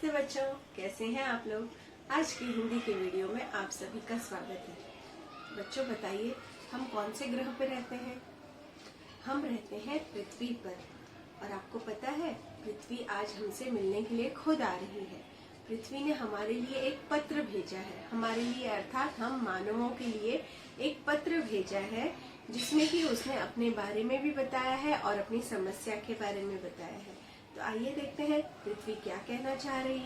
नमस्ते बच्चों, कैसे हैं आप लोग। आज की हिंदी के वीडियो में आप सभी का स्वागत है। बच्चों बताइए, हम कौन से ग्रह पर रहते हैं। हम रहते हैं पृथ्वी पर। और आपको पता है, पृथ्वी आज हमसे मिलने के लिए खुद आ रही है। पृथ्वी ने हमारे लिए एक पत्र भेजा है, हमारे लिए अर्थात हम मानवों के लिए एक पत्र भेजा है, जिसमें कि उसने अपने बारे में भी बताया है और अपनी समस्या के बारे में बताया है। तो आइए देखते हैं पृथ्वी क्या कहना चाह रही है।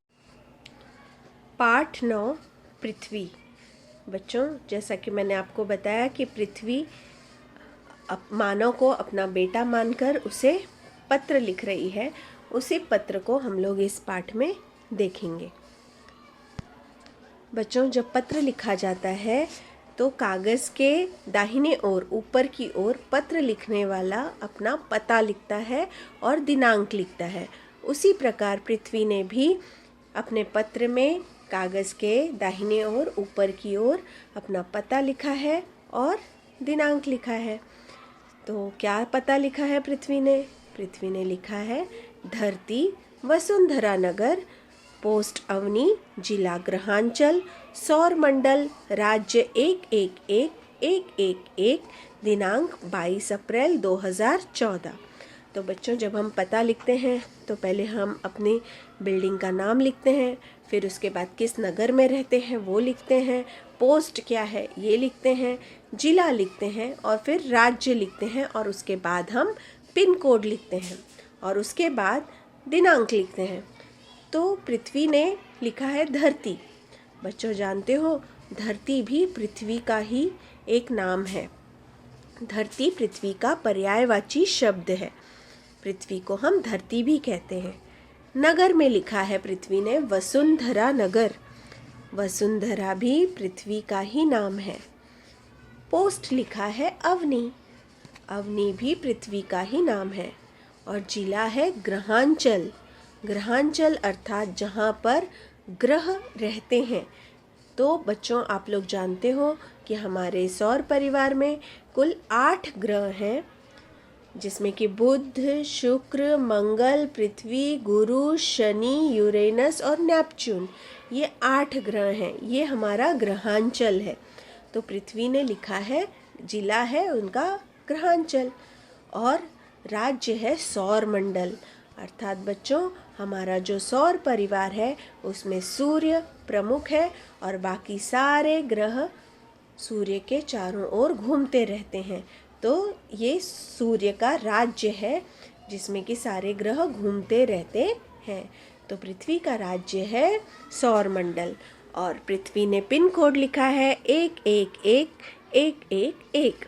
पाठ 9 पृथ्वी। बच्चों, जैसा कि मैंने आपको बताया कि पृथ्वी मानव को अपना बेटा मानकर उसे पत्र लिख रही है, उसी पत्र को हम लोग इस पाठ में देखेंगे। बच्चों, जब पत्र लिखा जाता है तो कागज़ के दाहिने ओर ऊपर की ओर पत्र लिखने वाला अपना पता लिखता है और दिनांक लिखता है। उसी प्रकार पृथ्वी ने भी अपने पत्र में कागज़ के दाहिने ओर ऊपर की ओर अपना पता लिखा है और दिनांक लिखा है। तो क्या पता लिखा है पृथ्वी ने? पृथ्वी ने लिखा है धरती, वसुंधरा नगर, पोस्ट अवनी, जिला ग्रहांचल, सौर मंडल, राज्य 111111, दिनांक 22 अप्रैल 2014। तो बच्चों, जब हम पता लिखते हैं तो पहले हम अपनी बिल्डिंग का नाम लिखते हैं, फिर उसके बाद किस नगर में रहते हैं वो लिखते हैं, पोस्ट क्या है ये लिखते हैं, जिला लिखते हैं और फिर राज्य लिखते हैं और उसके बाद हम पिन कोड लिखते हैं और उसके बाद दिनांक लिखते हैं। तो पृथ्वी ने लिखा है धरती। बच्चों, जानते हो धरती भी पृथ्वी का ही एक नाम है। धरती पृथ्वी का पर्यायवाची शब्द है। पृथ्वी को हम धरती भी कहते हैं। नगर में लिखा है पृथ्वी ने वसुंधरा नगर। वसुंधरा भी पृथ्वी का ही नाम है। पोस्ट लिखा है अवनी। अवनी भी पृथ्वी का ही नाम है। और जिला है ग्रहांचल। ग्रहांचल अर्थात जहाँ पर ग्रह रहते हैं। तो बच्चों, आप लोग जानते हो कि हमारे सौर परिवार में कुल 8 ग्रह हैं, जिसमें कि बुध, शुक्र, मंगल, पृथ्वी, गुरु, शनि, यूरेनस और नेपच्यून। ये 8 ग्रह हैं। ये हमारा ग्रहांचल है। तो पृथ्वी ने लिखा है, जिला है उनका ग्रहांचल और राज्य है सौर मंडल। अर्थात बच्चों, हमारा जो सौर परिवार है उसमें सूर्य प्रमुख है और बाकी सारे ग्रह सूर्य के चारों ओर घूमते रहते हैं। तो ये सूर्य का राज्य है, जिसमें कि सारे ग्रह घूमते रहते हैं। तो पृथ्वी का राज्य है सौर मंडल और पृथ्वी ने पिन कोड लिखा है 111111।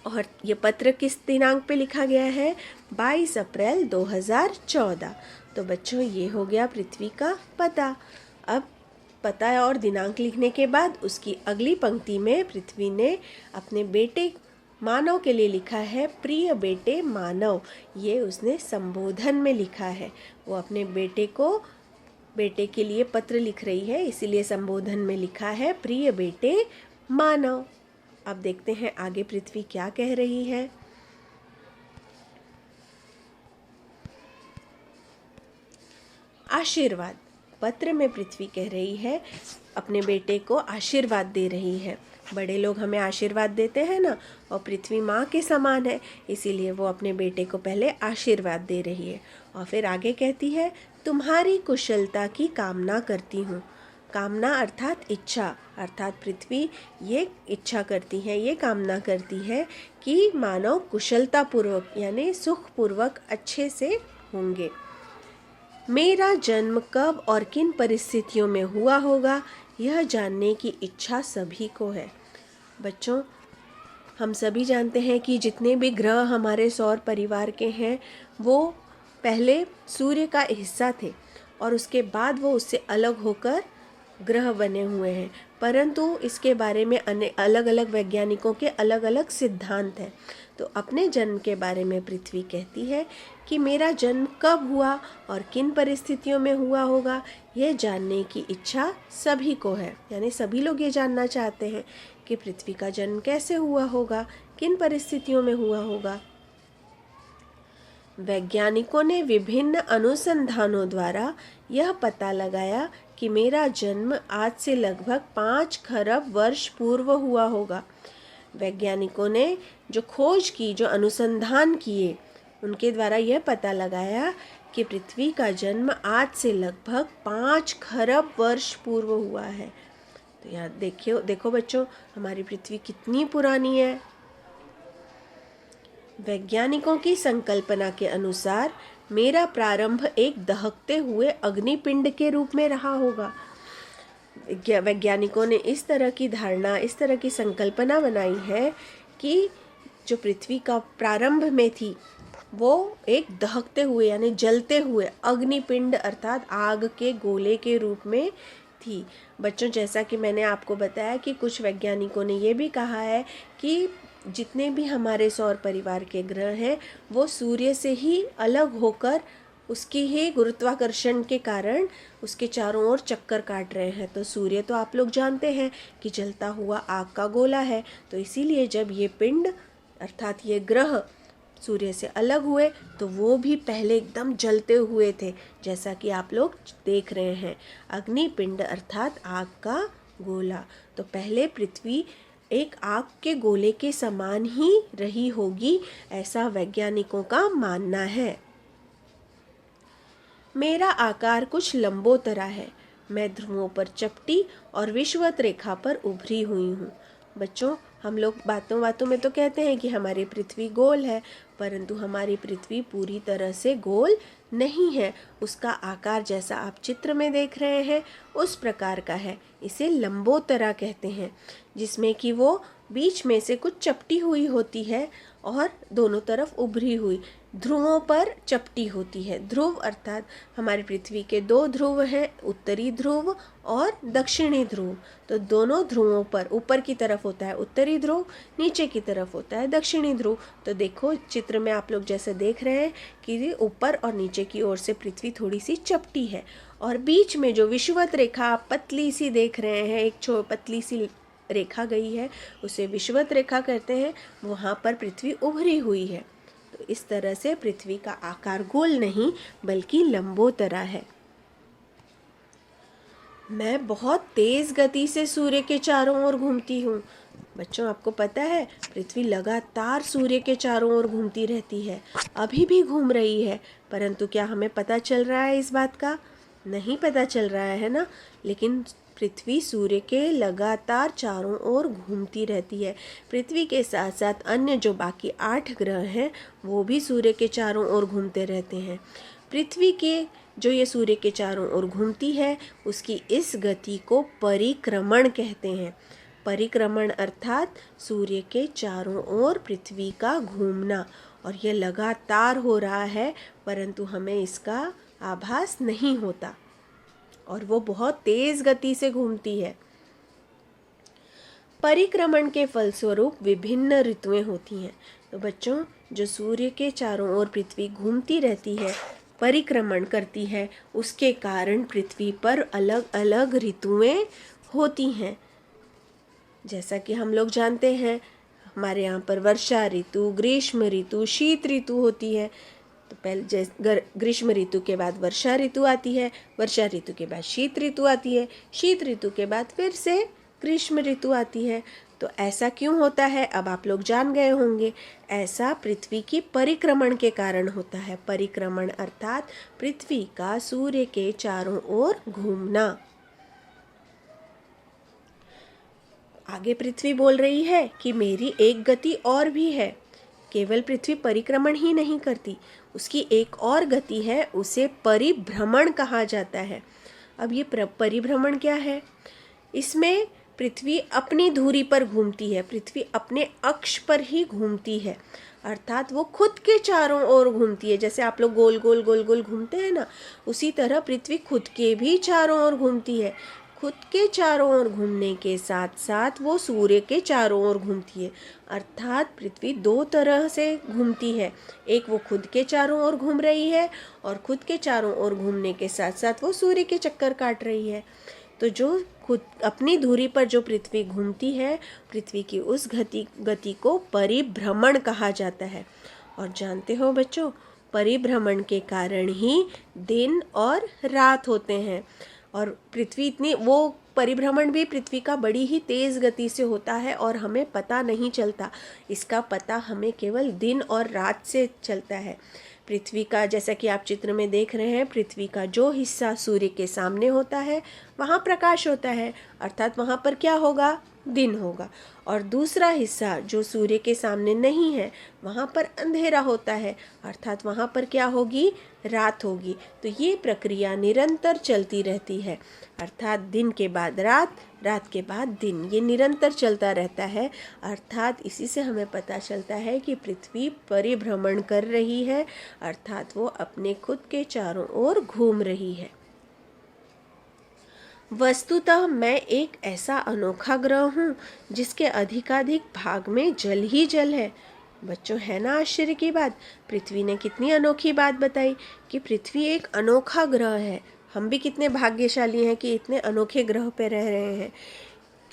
और ये पत्र किस दिनांक पे लिखा गया है? 22 अप्रैल 2014। तो बच्चों, ये हो गया पृथ्वी का पता। अब पता और दिनांक लिखने के बाद उसकी अगली पंक्ति में पृथ्वी ने अपने बेटे मानव के लिए लिखा है प्रिय बेटे मानव। ये उसने संबोधन में लिखा है। वो अपने बेटे के लिए पत्र लिख रही है, इसीलिए संबोधन में लिखा है प्रिय बेटे मानव। अब देखते हैं आगे पृथ्वी क्या कह रही है। आशीर्वाद। पत्र में पृथ्वी कह रही है, अपने बेटे को आशीर्वाद दे रही है। बड़े लोग हमें आशीर्वाद देते हैं ना, और पृथ्वी माँ के समान है, इसीलिए वो अपने बेटे को पहले आशीर्वाद दे रही है। और फिर आगे कहती है, तुम्हारी कुशलता की कामना करती हूँ। कामना अर्थात इच्छा। अर्थात पृथ्वी ये इच्छा करती है, ये कामना करती है कि मानव कुशलतापूर्वक यानी सुखपूर्वक अच्छे से होंगे। मेरा जन्म कब और किन परिस्थितियों में हुआ होगा, यह जानने की इच्छा सभी को है। बच्चों, हम सभी जानते हैं कि जितने भी ग्रह हमारे सौर परिवार के हैं वो पहले सूर्य का हिस्सा थे और उसके बाद वो उससे अलग होकर ग्रह बने हुए हैं। परंतु इसके बारे में अलग अलग वैज्ञानिकों के अलग अलग सिद्धांत हैं। तो अपने जन्म के बारे में पृथ्वी कहती है कि मेरा जन्म कब हुआ और किन परिस्थितियों में हुआ होगा, यह जानने की इच्छा सभी को है। यानी सभी लोग ये जानना चाहते हैं कि पृथ्वी का जन्म कैसे हुआ होगा, किन परिस्थितियों में हुआ होगा। वैज्ञानिकों ने विभिन्न अनुसंधानों द्वारा यह पता लगाया कि मेरा जन्म आज से लगभग 5 खरब वर्ष पूर्व हुआ होगा। वैज्ञानिकों ने जो खोज की, जो अनुसंधान किए, उनके द्वारा यह पता लगाया कि पृथ्वी का जन्म आज से लगभग 5 खरब वर्ष पूर्व हुआ है। तो यहाँ देखो बच्चों, हमारी पृथ्वी कितनी पुरानी है। वैज्ञानिकों की संकल्पना के अनुसार मेरा प्रारंभ एक दहकते हुए अग्निपिंड के रूप में रहा होगा। वैज्ञानिकों ने इस तरह की धारणा, इस तरह की संकल्पना बनाई है कि जो पृथ्वी का प्रारंभ में थी वो एक दहकते हुए यानी जलते हुए अग्निपिंड अर्थात आग के गोले के रूप में थी। बच्चों, जैसा कि मैंने आपको बताया कि कुछ वैज्ञानिकों ने ये भी कहा है कि जितने भी हमारे सौर परिवार के ग्रह हैं वो सूर्य से ही अलग होकर उसकी ही गुरुत्वाकर्षण के कारण उसके चारों ओर चक्कर काट रहे हैं। तो सूर्य तो आप लोग जानते हैं कि जलता हुआ आग का गोला है। तो इसीलिए जब ये पिंड अर्थात ये ग्रह सूर्य से अलग हुए तो वो भी पहले एकदम जलते हुए थे, जैसा कि आप लोग देख रहे हैं, अग्निपिंड अर्थात आग का गोला। तो पहले पृथ्वी एक आग के गोले के समान ही रही होगी, ऐसा वैज्ञानिकों का मानना है। मेरा आकार कुछ लंबोतरा है। मैं ध्रुवों पर चपटी और विषुवत रेखा पर उभरी हुई हूँ। बच्चों, हम लोग बातों बातों में तो कहते हैं कि हमारी पृथ्वी गोल है, परंतु हमारी पृथ्वी पूरी तरह से गोल नहीं है। उसका आकार जैसा आप चित्र में देख रहे हैं उस प्रकार का है। इसे लंबोतरा कहते हैं, जिसमें कि वो बीच में से कुछ चपटी हुई होती है और दोनों तरफ उभरी हुई, ध्रुवों पर चपटी होती है। ध्रुव अर्थात हमारी पृथ्वी के 2 ध्रुव हैं, उत्तरी ध्रुव और दक्षिणी ध्रुव। तो दोनों ध्रुवों पर ऊपर की तरफ होता है उत्तरी ध्रुव, नीचे की तरफ होता है दक्षिणी ध्रुव। तो देखो चित्र में आप लोग जैसे देख रहे हैं कि ऊपर और नीचे की ओर से पृथ्वी थोड़ी सी चपटी है और बीच में जो विषुवत रेखा आप पतली सी देख रहे हैं, एक पतली सी रेखा गई है, उसे विषुवत रेखा कहते हैं। वहाँ पर पृथ्वी उभरी हुई है। तो इस तरह से पृथ्वी का आकार गोल नहीं बल्कि लंबोतरा है। मैं बहुत तेज गति से सूर्य के चारों ओर घूमती हूँ। बच्चों, आपको पता है पृथ्वी लगातार सूर्य के चारों ओर घूमती रहती है, अभी भी घूम रही है, परंतु क्या हमें पता चल रहा है इस बात का? नहीं पता चल रहा है ना। लेकिन पृथ्वी सूर्य के लगातार चारों ओर घूमती रहती है। पृथ्वी के साथ साथ अन्य जो बाकी 8 ग्रह हैं वो भी सूर्य के चारों ओर घूमते रहते हैं। पृथ्वी के जो ये सूर्य के चारों ओर घूमती है उसकी इस गति को परिक्रमण कहते हैं। परिक्रमण अर्थात सूर्य के चारों ओर पृथ्वी का घूमना, और यह लगातार हो रहा है परंतु हमें इसका आभास नहीं होता और वो बहुत तेज गति से घूमती है। परिक्रमण के फलस्वरूप विभिन्न ऋतुएं होती हैं। तो बच्चों, जो सूर्य के चारों ओर पृथ्वी घूमती रहती है, परिक्रमण करती है, उसके कारण पृथ्वी पर अलग अलग ऋतुएं होती हैं। जैसा कि हम लोग जानते हैं हमारे यहाँ पर वर्षा ऋतु, ग्रीष्म ऋतु, शीत ऋतु होती है। तो पहले ग्रीष्म ऋतु के बाद वर्षा ऋतु आती है, वर्षा ऋतु के बाद शीत ऋतु आती है, शीत ऋतु के बाद फिर से ग्रीष्म ऋतु आती है। तो ऐसा क्यों होता है अब आप लोग जान गए होंगे। ऐसा पृथ्वी की परिक्रमण के कारण होता है। परिक्रमण अर्थात पृथ्वी का सूर्य के चारों ओर घूमना। आगे पृथ्वी बोल रही है कि मेरी एक गति और भी है। केवल पृथ्वी परिक्रमण ही नहीं करती, उसकी एक और गति है, उसे परिभ्रमण कहा जाता है। अब ये परिभ्रमण क्या है? इसमें पृथ्वी अपनी धुरी पर घूमती है, पृथ्वी अपने अक्ष पर ही घूमती है, अर्थात वो खुद के चारों ओर घूमती है। जैसे आप लोग गोल गोल गोल गोल घूमते हैं ना, उसी तरह पृथ्वी खुद के भी चारों ओर घूमती है। खुद के चारों ओर घूमने के साथ साथ वो सूर्य के चारों ओर घूमती है, अर्थात पृथ्वी 2 तरह से घूमती है। एक वो खुद के चारों ओर घूम रही है और खुद के चारों ओर घूमने के साथ साथ वो सूर्य के चक्कर काट रही है। तो जो खुद अपनी धुरी पर जो पृथ्वी घूमती है, पृथ्वी की उस गति को परिभ्रमण कहा जाता है। और जानते हो बच्चों, परिभ्रमण के कारण ही दिन और रात होते हैं। और पृथ्वी इतनी वो परिभ्रमण भी पृथ्वी का बड़ी ही तेज़ गति से होता है और हमें पता नहीं चलता। इसका पता हमें केवल दिन और रात से चलता है। पृथ्वी का, जैसा कि आप चित्र में देख रहे हैं, पृथ्वी का जो हिस्सा सूर्य के सामने होता है वहाँ प्रकाश होता है, अर्थात वहाँ पर क्या होगा, दिन होगा। और दूसरा हिस्सा जो सूर्य के सामने नहीं है वहाँ पर अंधेरा होता है, अर्थात वहाँ पर क्या होगी, रात होगी। तो ये प्रक्रिया निरंतर चलती रहती है, अर्थात दिन के बाद रात, रात के बाद दिन, ये निरंतर चलता रहता है। अर्थात इसी से हमें पता चलता है कि पृथ्वी परिभ्रमण कर रही है, अर्थात वो अपने खुद के चारों ओर घूम रही है। वस्तुतः मैं एक ऐसा अनोखा ग्रह हूँ जिसके अधिकाधिक भाग में जल ही जल है। बच्चों, है ना आश्चर्य की बात। पृथ्वी ने कितनी अनोखी बात बताई कि पृथ्वी एक अनोखा ग्रह है। हम भी कितने भाग्यशाली हैं कि इतने अनोखे ग्रह पे रह रहे हैं।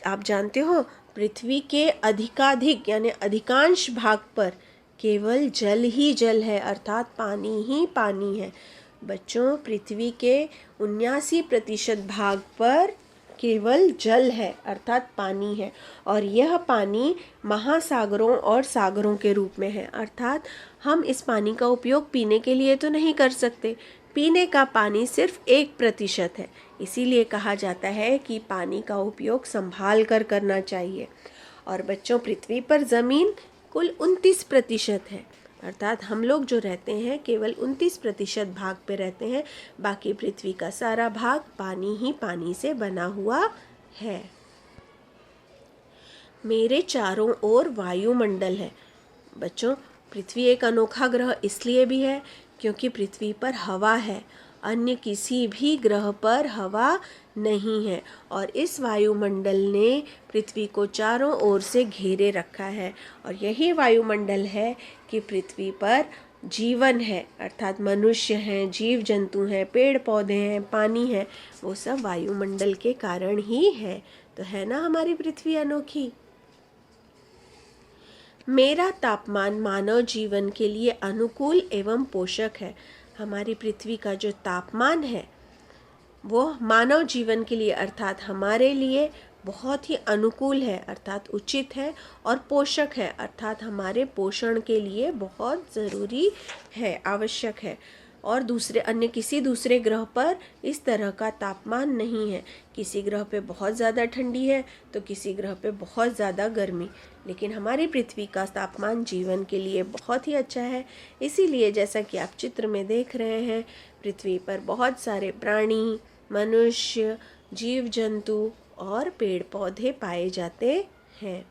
आप जानते हो, पृथ्वी के अधिकाधिक यानी अधिकांश भाग पर केवल जल ही जल है, अर्थात पानी ही पानी है। बच्चों, पृथ्वी के 79% भाग पर केवल जल है, अर्थात पानी है, और यह पानी महासागरों और सागरों के रूप में है। अर्थात हम इस पानी का उपयोग पीने के लिए तो नहीं कर सकते। पीने का पानी सिर्फ 1% है। इसीलिए कहा जाता है कि पानी का उपयोग संभाल कर करना चाहिए। और बच्चों, पृथ्वी पर ज़मीन कुल 29% है, अर्थात हम लोग जो रहते हैं केवल 29% भाग पे रहते हैं। बाकी पृथ्वी का सारा भाग पानी ही पानी से बना हुआ है। मेरे चारों ओर वायुमंडल है। बच्चों, पृथ्वी एक अनोखा ग्रह इसलिए भी है क्योंकि पृथ्वी पर हवा है। अन्य किसी भी ग्रह पर हवा नहीं है, और इस वायुमंडल ने पृथ्वी को चारों ओर से घेरे रखा है। और यही वायुमंडल है कि पृथ्वी पर जीवन है, अर्थात मनुष्य हैं, जीव जंतु हैं, पेड़ पौधे हैं, पानी है, वो सब वायुमंडल के कारण ही है। तो है ना हमारी पृथ्वी अनोखी। मेरा तापमान मानव जीवन के लिए अनुकूल एवं पोषक है। हमारी पृथ्वी का जो तापमान है वो मानव जीवन के लिए, अर्थात हमारे लिए बहुत ही अनुकूल है, अर्थात उचित है, और पोषक है, अर्थात हमारे पोषण के लिए बहुत ज़रूरी है, आवश्यक है। और अन्य किसी दूसरे ग्रह पर इस तरह का तापमान नहीं है। किसी ग्रह पे बहुत ज़्यादा ठंडी है तो किसी ग्रह पे बहुत ज़्यादा गर्मी, लेकिन हमारी पृथ्वी का तापमान जीवन के लिए बहुत ही अच्छा है। इसीलिए जैसा कि आप चित्र में देख रहे हैं, पृथ्वी पर बहुत सारे प्राणी, मनुष्य, जीव जंतु और पेड़ पौधे पाए जाते हैं।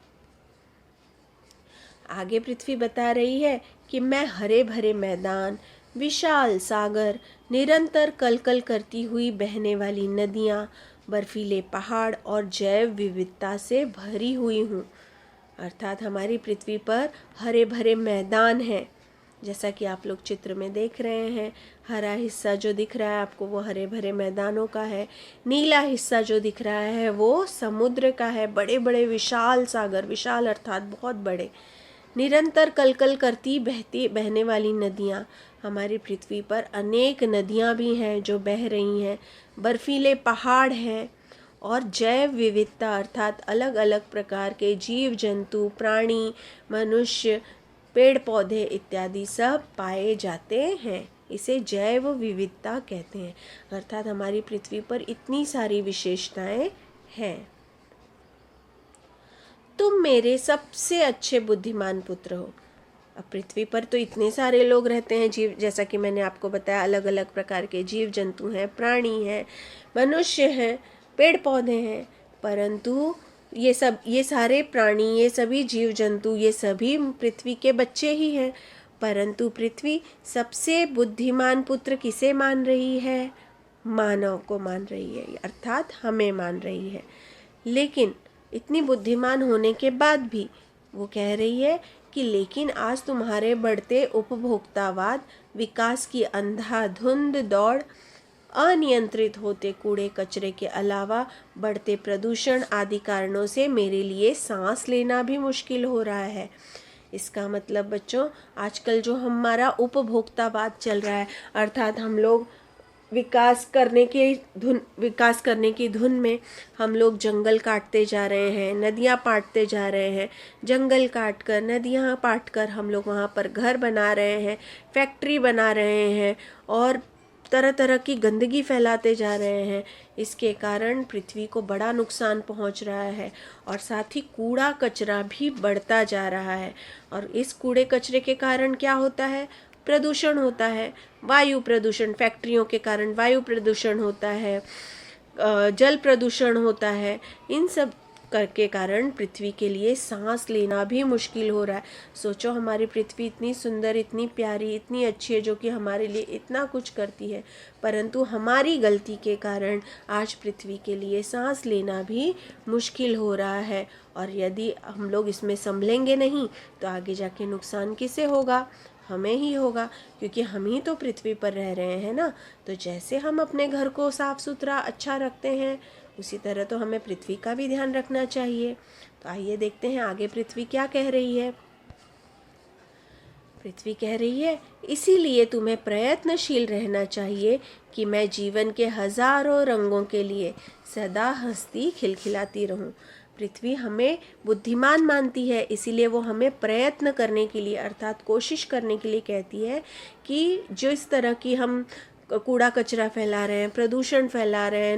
आगे पृथ्वी बता रही है कि मैं हरे भरे मैदान, विशाल सागर, निरंतर कलकल करती हुई बहने वाली नदियाँ, बर्फीले पहाड़ और जैव विविधता से भरी हुई हूँ। अर्थात हमारी पृथ्वी पर हरे भरे मैदान हैं, जैसा कि आप लोग चित्र में देख रहे हैं। हरा हिस्सा जो दिख रहा है आपको वो हरे भरे मैदानों का है। नीला हिस्सा जो दिख रहा है वो समुद्र का है। बड़े बड़े विशाल सागर, विशाल अर्थात बहुत बड़े, निरंतर कलकल करती बहने वाली नदियाँ। हमारी पृथ्वी पर अनेक नदियाँ भी हैं जो बह रही हैं। बर्फीले पहाड़ हैं और जैव विविधता, अर्थात अलग अलग प्रकार के जीव जंतु, प्राणी, मनुष्य, पेड़ पौधे इत्यादि सब पाए जाते हैं। इसे जैव विविधता कहते हैं। अर्थात हमारी पृथ्वी पर इतनी सारी विशेषताएं हैं। तुम मेरे सबसे अच्छे बुद्धिमान पुत्र हो। अब पृथ्वी पर तो इतने सारे लोग रहते हैं, जीव, जैसा कि मैंने आपको बताया, अलग अलग प्रकार के जीव जंतु हैं, प्राणी हैं, मनुष्य हैं, पेड़ पौधे हैं, परंतु ये सारे प्राणी, ये सभी जीव जंतु, ये सभी पृथ्वी के बच्चे ही हैं। परंतु पृथ्वी सबसे बुद्धिमान पुत्र किसे मान रही है? मानव को मान रही है, अर्थात हमें मान रही है। लेकिन इतनी बुद्धिमान होने के बाद भी वो कह रही है कि लेकिन आज तुम्हारे बढ़ते उपभोक्तावाद, विकास की अंधाधुंध दौड़, अनियंत्रित होते कूड़े कचरे के अलावा बढ़ते प्रदूषण आदि कारणों से मेरे लिए सांस लेना भी मुश्किल हो रहा है। इसका मतलब बच्चों, आजकल जो हमारा उपभोक्तावाद चल रहा है, अर्थात हम लोग विकास करने की धुन में हम लोग जंगल काटते जा रहे हैं, नदियाँ पाटते जा रहे हैं। जंगल काट कर, नदियाँ पाट कर हम लोग वहाँ पर घर बना रहे हैं, फैक्ट्री बना रहे हैं और तरह तरह की गंदगी फैलाते जा रहे हैं। इसके कारण पृथ्वी को बड़ा नुकसान पहुंच रहा है और साथ ही कूड़ा कचरा भी बढ़ता जा रहा है। और इस कूड़े कचरे के कारण क्या होता है? प्रदूषण होता है, वायु प्रदूषण, फैक्ट्रियों के कारण वायु प्रदूषण होता है, जल प्रदूषण होता है। इन सब के कारण पृथ्वी के लिए सांस लेना भी मुश्किल हो रहा है। सोचो, हमारी पृथ्वी इतनी सुंदर, इतनी प्यारी, इतनी अच्छी है, जो कि हमारे लिए इतना कुछ करती है, परंतु हमारी गलती के कारण आज पृथ्वी के लिए सांस लेना भी मुश्किल हो रहा है। और यदि हम लोग इसमें संभलेंगे नहीं तो आगे जाके नुकसान किसे होगा? हमें ही होगा, क्योंकि हम ही तो पृथ्वी पर रह रहे हैं ना। तो जैसे हम अपने घर को साफ सुथरा अच्छा रखते हैं, उसी तरह तो हमें पृथ्वी का भी ध्यान रखना चाहिए। तो आइए देखते हैं आगे पृथ्वी क्या कह रही है। पृथ्वी कह रही है, इसीलिए तुम्हें प्रयत्नशील रहना चाहिए कि मैं जीवन के हजारों रंगों के लिए सदा हंसती खिलखिलाती रहूं। पृथ्वी हमें बुद्धिमान मानती है, इसीलिए वो हमें प्रयत्न करने के लिए, अर्थात कोशिश करने के लिए कहती है कि जो इस तरह की हम कूड़ा कचरा फैला रहे हैं, प्रदूषण फैला रहे हैं,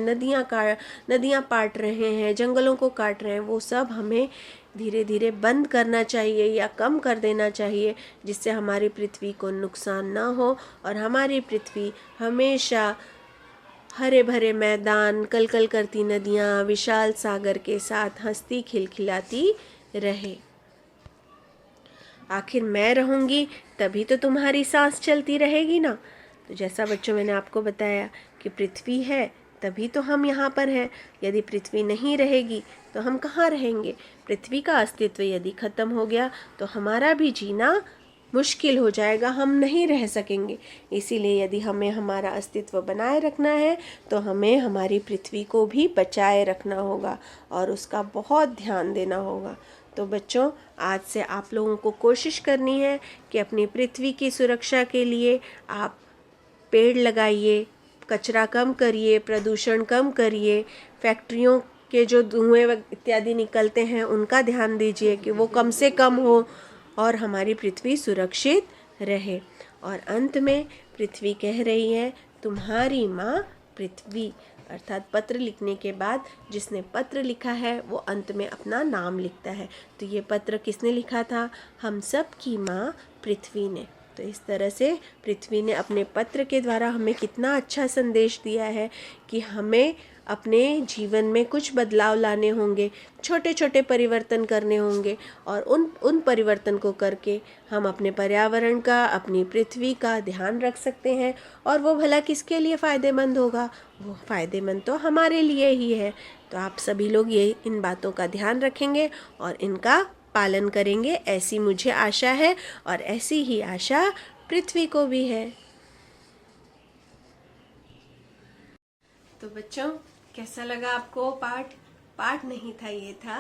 नदियाँ पाट रहे हैं, जंगलों को काट रहे हैं, वो सब हमें धीरे धीरे बंद करना चाहिए या कम कर देना चाहिए, जिससे हमारी पृथ्वी को नुकसान ना हो और हमारी पृथ्वी हमेशा हरे भरे मैदान, कलकल करती नदियाँ, विशाल सागर के साथ हंसती खिलखिलाती रहे। आखिर मैं रहूँगी तभी तो तुम्हारी सांस चलती रहेगी ना। तो जैसा बच्चों मैंने आपको बताया कि पृथ्वी है तभी तो हम यहाँ पर हैं। यदि पृथ्वी नहीं रहेगी तो हम कहाँ रहेंगे? पृथ्वी का अस्तित्व यदि खत्म हो गया तो हमारा भी जीना मुश्किल हो जाएगा, हम नहीं रह सकेंगे। इसीलिए यदि हमें हमारा अस्तित्व बनाए रखना है तो हमें हमारी पृथ्वी को भी बचाए रखना होगा और उसका बहुत ध्यान देना होगा। तो बच्चों, आज से आप लोगों को कोशिश करनी है कि अपनी पृथ्वी की सुरक्षा के लिए आप पेड़ लगाइए, कचरा कम करिए, प्रदूषण कम करिए, फैक्ट्रियों के जो धुएं इत्यादि निकलते हैं उनका ध्यान दीजिए कि वो कम से कम हो और हमारी पृथ्वी सुरक्षित रहे। और अंत में पृथ्वी कह रही है, तुम्हारी माँ पृथ्वी, अर्थात पत्र लिखने के बाद जिसने पत्र लिखा है वो अंत में अपना नाम लिखता है। तो ये पत्र किसने लिखा था? हम सब की माँ पृथ्वी ने। तो इस तरह से पृथ्वी ने अपने पत्र के द्वारा हमें कितना अच्छा संदेश दिया है कि हमें अपने जीवन में कुछ बदलाव लाने होंगे, छोटे छोटे परिवर्तन करने होंगे और उन परिवर्तन को करके हम अपने पर्यावरण का, अपनी पृथ्वी का ध्यान रख सकते हैं। और वो भला किसके लिए फ़ायदेमंद होगा? वो फ़ायदेमंद तो हमारे लिए ही है। तो आप सभी लोग ये इन बातों का ध्यान रखेंगे और इनका पालन करेंगे, ऐसी मुझे आशा है और ऐसी ही आशा पृथ्वी को भी है। तो बच्चों, कैसा लगा आपको पाठ? पाठ नहीं था, ये था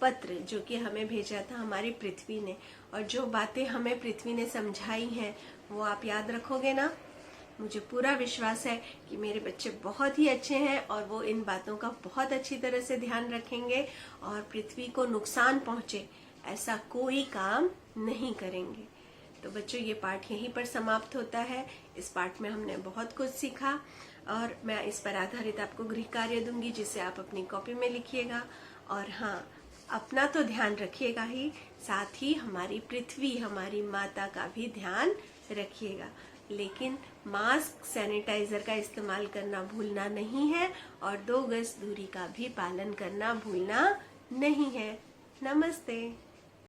पत्र, जो कि हमें भेजा था हमारी पृथ्वी ने। और जो बातें हमें पृथ्वी ने समझाई हैं वो आप याद रखोगे ना? मुझे पूरा विश्वास है कि मेरे बच्चे बहुत ही अच्छे हैं और वो इन बातों का बहुत अच्छी तरह से ध्यान रखेंगे और पृथ्वी को नुकसान पहुंचे ऐसा कोई काम नहीं करेंगे। तो बच्चों, ये पाठ यहीं पर समाप्त होता है। इस पाठ में हमने बहुत कुछ सीखा और मैं इस पर आधारित आपको गृह कार्य दूंगी, जिसे आप अपनी कॉपी में लिखिएगा। और हाँ, अपना तो ध्यान रखिएगा ही, साथ ही हमारी पृथ्वी, हमारी माता का भी ध्यान रखिएगा। लेकिन मास्क, सैनिटाइजर का इस्तेमाल करना भूलना नहीं है और 2 गज दूरी का भी पालन करना भूलना नहीं है। नमस्ते।